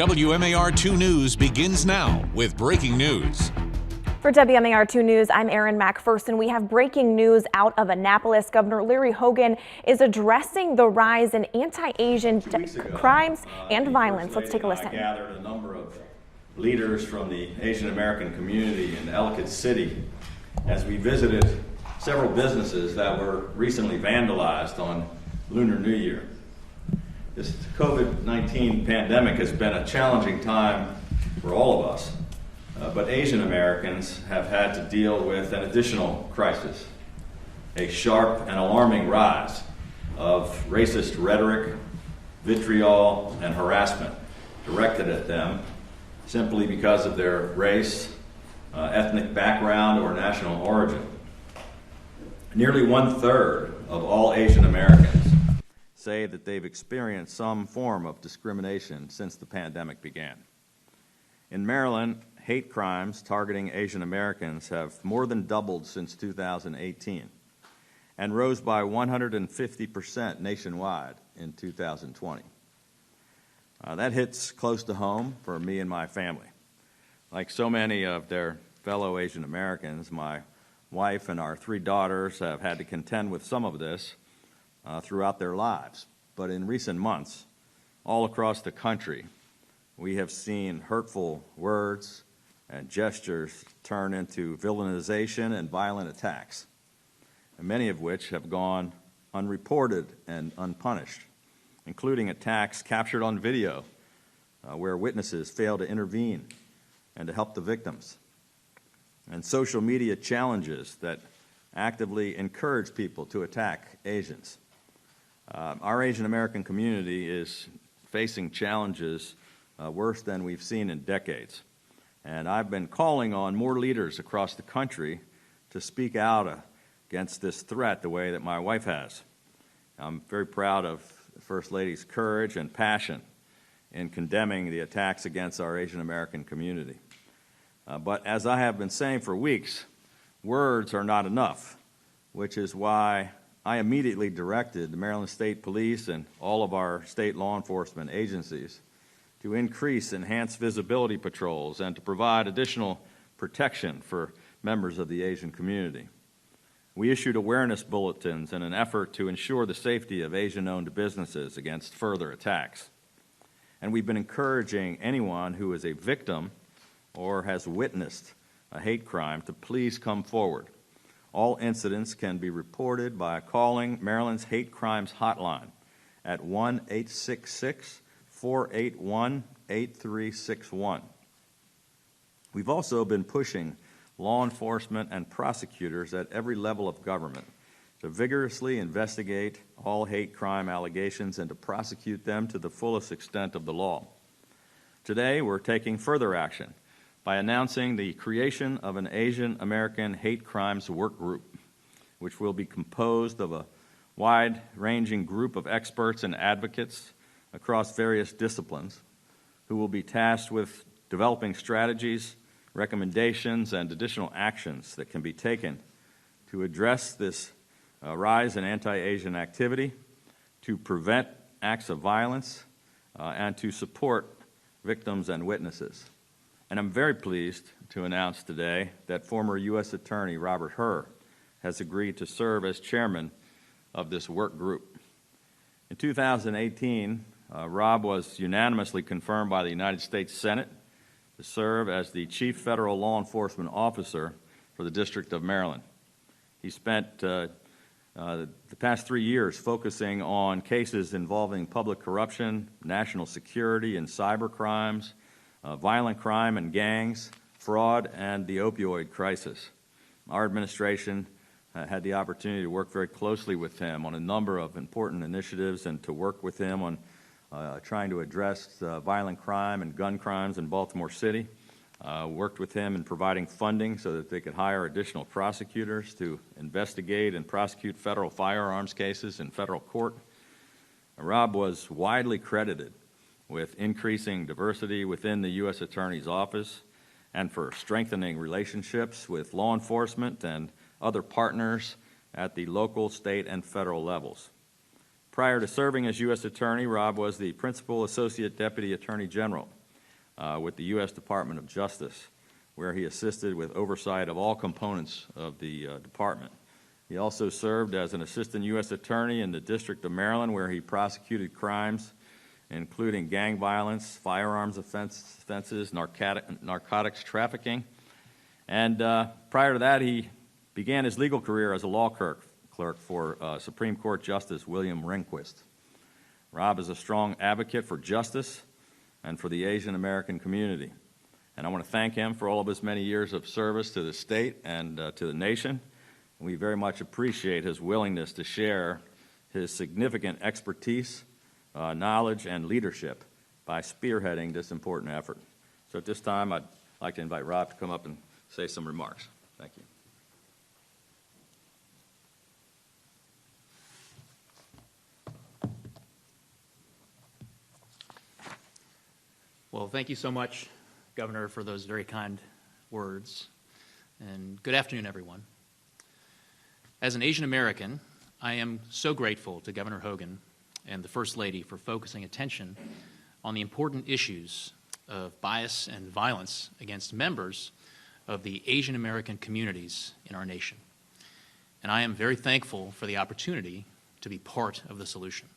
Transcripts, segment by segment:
WMAR2 News begins now with breaking news. For WMAR2 News, I'm Erin McPherson. We have breaking news out of Annapolis. Governor Larry Hogan is addressing the rise in anti-Asian crimes and violence. Let's take a listen. I gathered a number of leaders from the Asian American community in Ellicott City as we visited several businesses that were recently vandalized on Lunar New Year. This COVID-19 pandemic has been a challenging time for all of us, but Asian Americans have had to deal with an additional crisis, a sharp and alarming rise of racist rhetoric, vitriol, and harassment directed at them simply because of their race, ethnic background, or national origin. Nearly 1/3 of all Asian Americans say that they've experienced some form of discrimination since the pandemic began. In Maryland, hate crimes targeting Asian Americans have more than doubled since 2018 and rose by 150% nationwide in 2020. That hits close to home for me and my family. Like so many of their fellow Asian Americans, my wife and our 3 daughters have had to contend with some of this throughout their lives. But in recent months, all across the country, we have seen hurtful words and gestures turn into villainization and violent attacks, and many of which have gone unreported and unpunished, including attacks captured on video where witnesses fail to intervene and to help the victims, and social media challenges that actively encourage people to attack Asians. Our Asian American community is facing challenges worse than we've seen in decades. And I've been calling on more leaders across the country to speak out against this threat the way that my wife has. I'm very proud of the First Lady's courage and passion in condemning the attacks against our Asian American community. But as I have been saying for weeks, words are not enough, which is why I immediately directed the Maryland State Police and all of our state law enforcement agencies to increase enhanced visibility patrols and to provide additional protection for members of the Asian community. We issued awareness bulletins in an effort to ensure the safety of Asian-owned businesses against further attacks. And we've been encouraging anyone who is a victim or has witnessed a hate crime to please come forward. All incidents can be reported by calling Maryland's Hate Crimes Hotline at 1-866-481-8361. We've also been pushing law enforcement and prosecutors at every level of government to vigorously investigate all hate crime allegations and to prosecute them to the fullest extent of the law. Today, we're taking further action by announcing the creation of an Asian American Hate Crimes Work Group, which will be composed of a wide-ranging group of experts and advocates across various disciplines who will be tasked with developing strategies, recommendations, and additional actions that can be taken to address this rise in anti-Asian activity, to prevent acts of violence, and to support victims and witnesses. And I'm very pleased to announce today that former U.S. Attorney Robert Hur has agreed to serve as chairman of this work group. In 2018, Rob was unanimously confirmed by the United States Senate to serve as the Chief Federal Law Enforcement Officer for the District of Maryland. He spent the past 3 years focusing on cases involving public corruption, national security, and cyber crimes, violent crime and gangs, fraud, and the opioid crisis. Our administration had the opportunity to work very closely with him on a number of important initiatives and to work with him on trying to address violent crime and gun crimes in Baltimore City. Worked with him in providing funding so that they could hire additional prosecutors to investigate and prosecute federal firearms cases in federal court. Rob was widely credited with increasing diversity within the U.S. Attorney's Office and for strengthening relationships with law enforcement and other partners at the local, state, and federal levels. Prior to serving as U.S. Attorney, Rob was the Principal Associate Deputy Attorney General with the U.S. Department of Justice, where he assisted with oversight of all components of the department. He also served as an assistant U.S. attorney in the District of Maryland, where he prosecuted crimes including gang violence, firearms offenses, narcotics trafficking. And prior to that, he began his legal career as a law clerk for Supreme Court Justice William Rehnquist. Rob is a strong advocate for justice and for the Asian American community. And I want to thank him for all of his many years of service to the state and to the nation. We very much appreciate his willingness to share his significant expertise, knowledge, and leadership by spearheading this important effort. So at this time, I'd like to invite Rob to come up and say some remarks. Thank you. Well, thank you so much, Governor, for those very kind words. And good afternoon, everyone. As an Asian American, I am so grateful to Governor Hogan and the First Lady for focusing attention on the important issues of bias and violence against members of the Asian American communities in our nation. And I am very thankful for the opportunity to be part of the solution.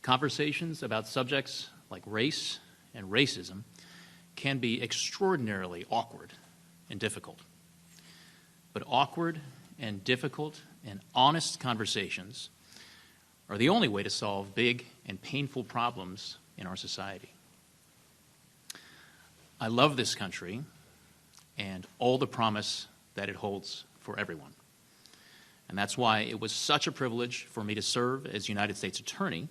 Conversations about subjects like race and racism can be extraordinarily awkward and difficult. But awkward and difficult and honest conversations are the only way to solve big and painful problems in our society. I love this country and all the promise that it holds for everyone. And that's why it was such a privilege for me to serve as United States Attorney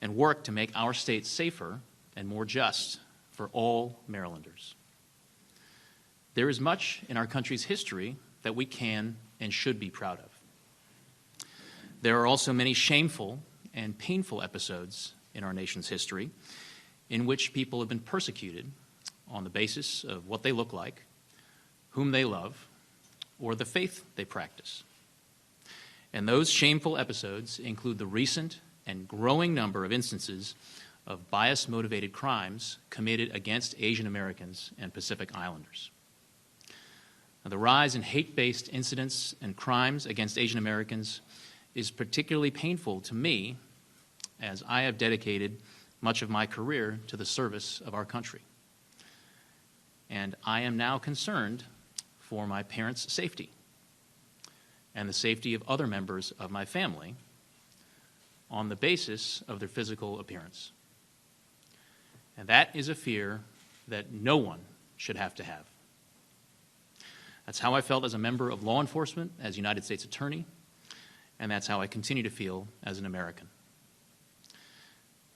and work to make our state safer and more just for all Marylanders. There is much in our country's history that we can and should be proud of. There are also many shameful and painful episodes in our nation's history in which people have been persecuted on the basis of what they look like, whom they love, or the faith they practice. And those shameful episodes include the recent and growing number of instances of bias-motivated crimes committed against Asian Americans and Pacific Islanders. Now, the rise in hate-based incidents and crimes against Asian Americans is particularly painful to me, as I have dedicated much of my career to the service of our country. And I am now concerned for my parents' safety and the safety of other members of my family on the basis of their physical appearance. And that is a fear that no one should have to have. That's how I felt as a member of law enforcement, as United States Attorney, and that's how I continue to feel as an American.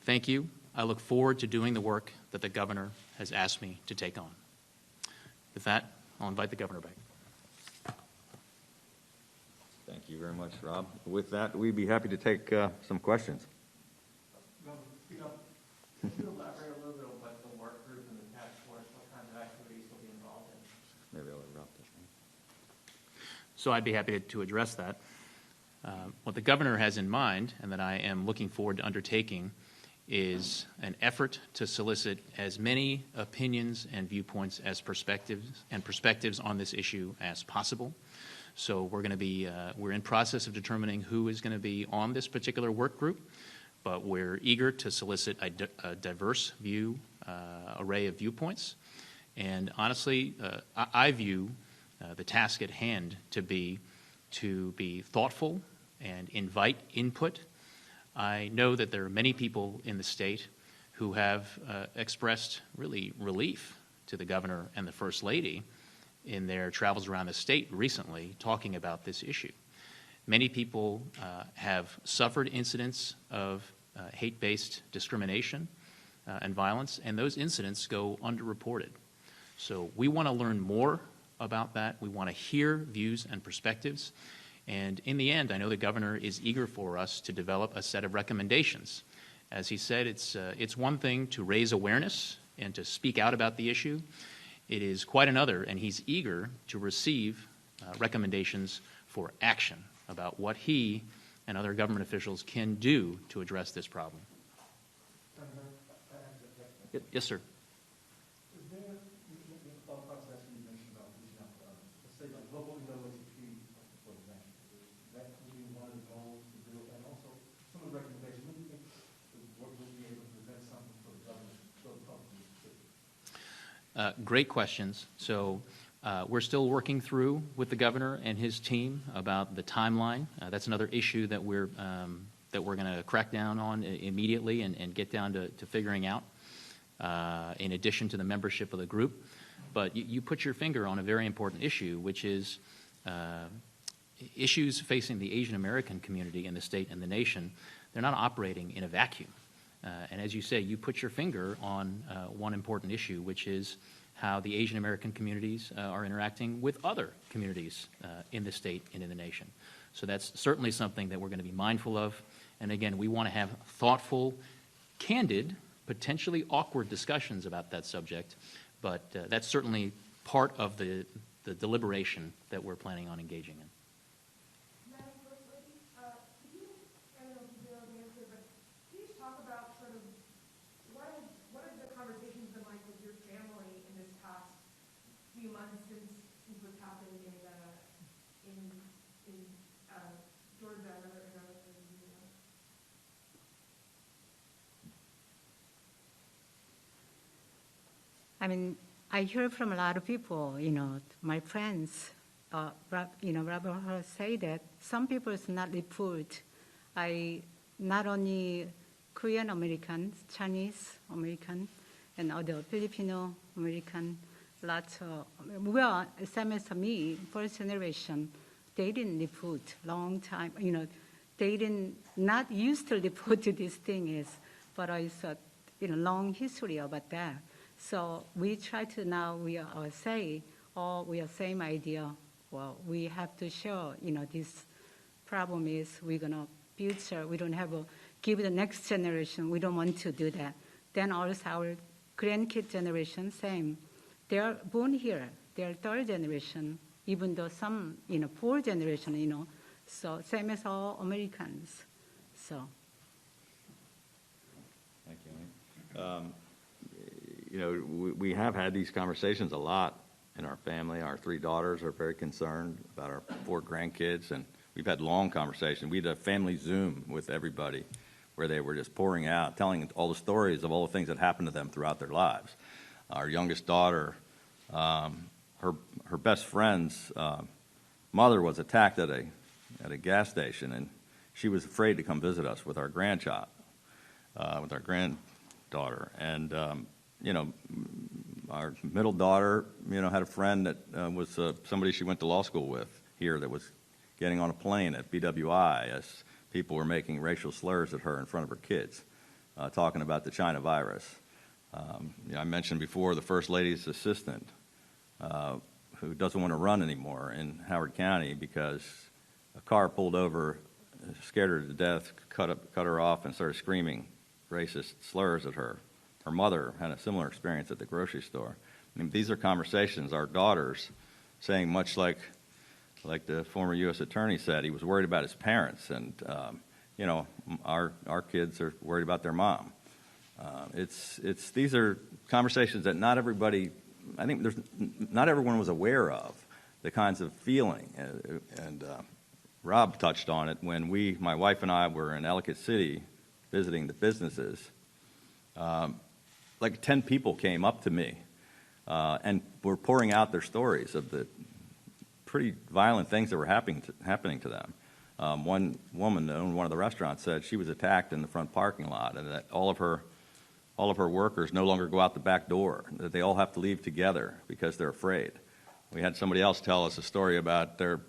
Thank you. I look forward to doing the work that the Governor has asked me to take on. With that, I'll invite the Governor back. Thank you very much, Rob. With that, we'd be happy to take some questions. Can you elaborate a little bit on what the work group and the task force, what kind of activities will be involved in? Maybe I'll let Rob this one. So I'd be happy to address that. What the Governor has in mind, and that I am looking forward to undertaking, is an effort to solicit as many opinions and viewpoints as perspectives on this issue as possible. So we're in process of determining who is going to be on this particular work group, but we're eager to solicit a diverse array of viewpoints. And honestly, I view the task at hand to be thoughtful and invite input. I know that there are many people in the state who have expressed really relief to the Governor and the First Lady in their travels around the state recently talking about this issue. Many people have suffered incidents of hate-based discrimination and violence, and those incidents go underreported. So we want to learn more about that. We want to hear views and perspectives. And in the end, I know the Governor is eager for us to develop a set of recommendations. As he said, it's one thing to raise awareness and to speak out about the issue. It is quite another, and he's eager to receive recommendations for action about what he and other government officials can do to address this problem. Yes, sir. Is there a thought process you mentioned about reaching out to others? Let's say like local NAACP, for example. Is that would be one of the goals to do it? And also some of the recommendations, when do you think the board will be able to present something for the government, so the public can see? Great questions. So we're still working through with the governor and his team about the timeline. That's another issue that we're going to crack down on immediately and get down to figuring out, in addition to the membership of the group. But you put your finger on a very important issue, which is issues facing the Asian American community in the state and the nation. They're not operating in a vacuum. And as you say, you put your finger on one important issue, which is how the Asian American communities are interacting with other communities in the state and in the nation. So that's certainly something that we're going to be mindful of. And again, we want to have thoughtful, candid, potentially awkward discussions about that subject, but that's certainly part of the deliberation that we're planning on engaging in. Madam First Lady, could you, I don't know if you know the answer, but can you talk about sort of what have the conversations been like with your family in this past few months since what's happened in Georgia and other areas? I mean, I hear from a lot of people, my friends, Robert say that some people is not report. Not only Korean Americans, Chinese American, and other Filipino American, lots of, well, same as me, first generation, they didn't report long time, they not used to report to this thing is, but it's a long history about that. So we try to now, we are same idea. Well, we have to show, this problem is we're gonna future, we don't have give the next generation, we don't want to do that. Then also our grandkid generation, same. They're born here, they're third generation, even though some, fourth generation, so same as all Americans, so. Thank you. We have had these conversations a lot in our family. Our 3 daughters are very concerned about our 4 grandkids, and we've had long conversations. We had a family Zoom with everybody where they were just pouring out, telling all the stories of all the things that happened to them throughout their lives. Our youngest daughter, her best friend's mother was attacked at a gas station, and she was afraid to come visit us with our grandchild, with our granddaughter. And our middle daughter, had a friend that was somebody she went to law school with here that was getting on a plane at BWI as people were making racial slurs at her in front of her kids, talking about the China virus. I mentioned before the First Lady's assistant who doesn't want to run anymore in Howard County because a car pulled over, scared her to death, cut her off, and started screaming racist slurs at her. Her mother had a similar experience at the grocery store. I mean, these are conversations our daughters saying, much like the former U.S. attorney said, he was worried about his parents, and our kids are worried about their mom. These are conversations that not everybody, I think not everyone was aware of, the kinds of feeling. And Rob touched on it when my wife and I were in Ellicott City visiting the businesses. Like 10 people came up to me and were pouring out their stories of the pretty violent things that were happening to them. One woman that owned one of the restaurants said she was attacked in the front parking lot, and that all of her workers no longer go out the back door, that they all have to leave together because they're afraid. We had somebody else tell us a story about their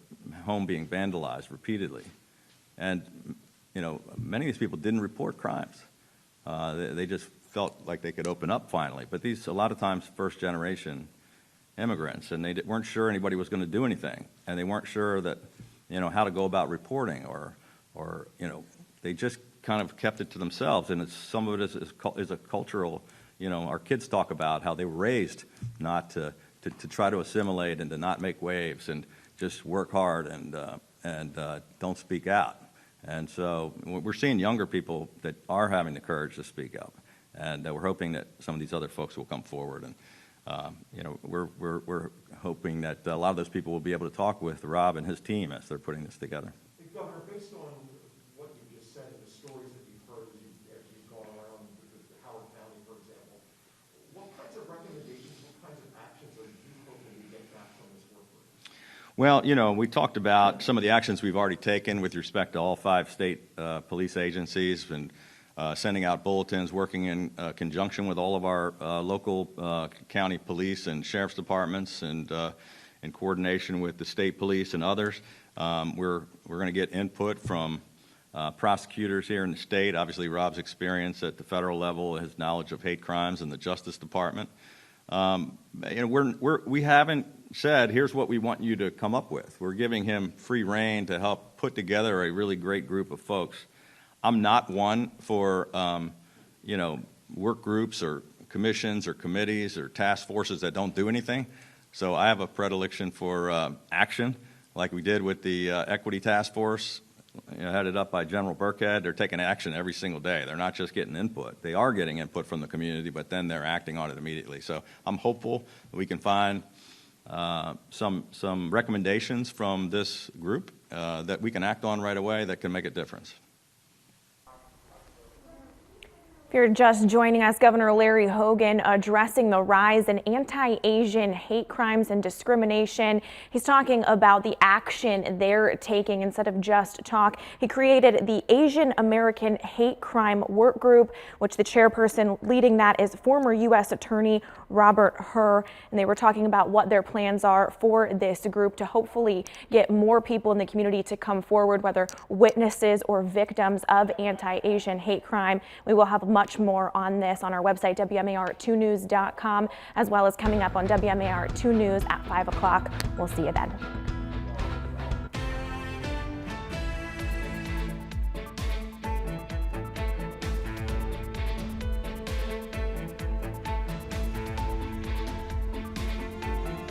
home being vandalized repeatedly. And, many of these people didn't report crimes. They just felt like they could open up finally. But these, a lot of times, first-generation immigrants, and they weren't sure anybody was going to do anything, and they weren't sure that, how to go about reporting, or they just kind of kept it to themselves. And some of it is a cultural, our kids talk about how they were raised not to try to assimilate and to not make waves and just work hard and don't speak out. And so we're seeing younger people that are having the courage to speak up. And we're hoping that some of these other folks will come forward. And you know, we're hoping that a lot of those people will be able to talk with Rob and his team as they're putting this together. Hey, Governor, based on what you just said and the stories that you've heard as you've gone around with Howard County, for example, what kinds of recommendations, what kinds of actions are you hoping to get back from this work group? Well, you know, we talked about some of the actions we've already taken with respect to all 5 state police agencies and sending out bulletins, working in conjunction with all of our local county police and sheriff's departments, and in coordination with the state police and others. We're going to get input from prosecutors here in the state. Obviously, Rob's experience at the federal level, his knowledge of hate crimes in the Justice Department. You know, we haven't said, here's what we want you to come up with. We're giving him free rein to help put together a really great group of folks. I'm not one for, you know, work groups or commissions or committees or task forces that don't do anything. So I have a predilection for action, like we did with the Equity Task Force, you know, headed up by General Burkhead. They're taking action every single day. They're not just getting input. They are getting input from the community, but then they're acting on it immediately. So I'm hopeful that we can find some recommendations from this group that we can act on right away that can make a difference. If you're just joining us, Governor Larry Hogan addressing the rise in anti-Asian hate crimes and discrimination. He's talking about the action they're taking instead of just talk. He created the Asian American Hate Crime Work Group, which the chairperson leading that is former U.S. Attorney Robert Hur. And they were talking about what their plans are for this group to hopefully get more people in the community to come forward, whether witnesses or victims of anti-Asian hate crime. We will have much more on this on our website, WMAR2news.com, as well as coming up on WMAR 2 News at 5 o'clock. We'll see you then.